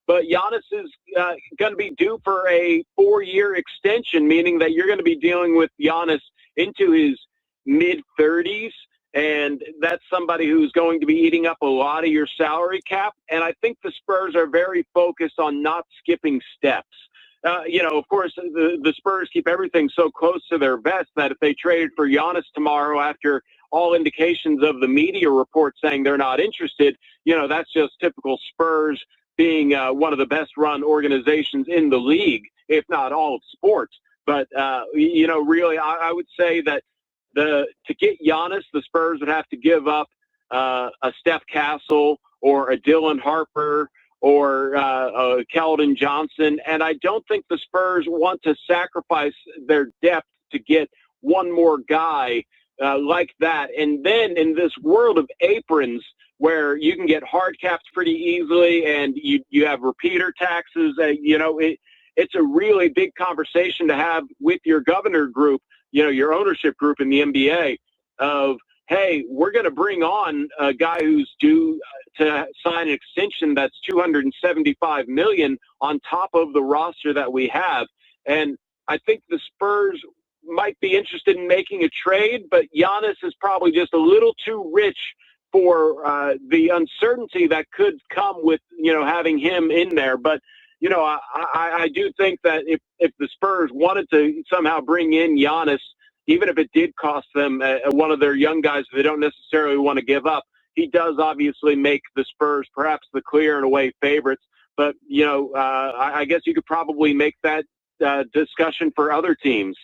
but Giannis is going to be due for a 4-year extension, meaning that you're going to be dealing with Giannis into his mid-30s, and that's somebody who's going to be eating up a lot of your salary cap. And I think the Spurs are very focused on not skipping steps. Of course, the Spurs keep everything so close to their vest that if they traded for Giannis tomorrow after all indications of the media report saying they're not interested, that's just typical Spurs being one of the best-run organizations in the league, if not all of sports. But, really, I would say that to get Giannis, the Spurs would have to give up a Steph Castle or a Dylan Harper or Keldon Johnson. And I don't think the Spurs want to sacrifice their depth to get one more guy like that. And then in this world of aprons where you can get hard caps pretty easily and you have repeater taxes, it's a really big conversation to have with your governor group, your ownership group in the NBA of, hey, we're going to bring on a guy who's due to sign an extension that's $275 million on top of the roster that we have. And I think the Spurs might be interested in making a trade, but Giannis is probably just a little too rich for the uncertainty that could come with, having him in there. But, I do think that if the Spurs wanted to somehow bring in Giannis, even if it did cost them one of their young guys they don't necessarily want to give up, he does obviously make the Spurs perhaps the clear and away favorites. But, I guess you could probably make that discussion for other teams.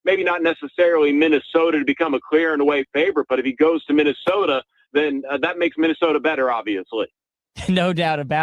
Maybe not necessarily Minnesota to become a clear and away favorite, but if he goes to Minnesota, then that makes Minnesota better, obviously. No doubt about it.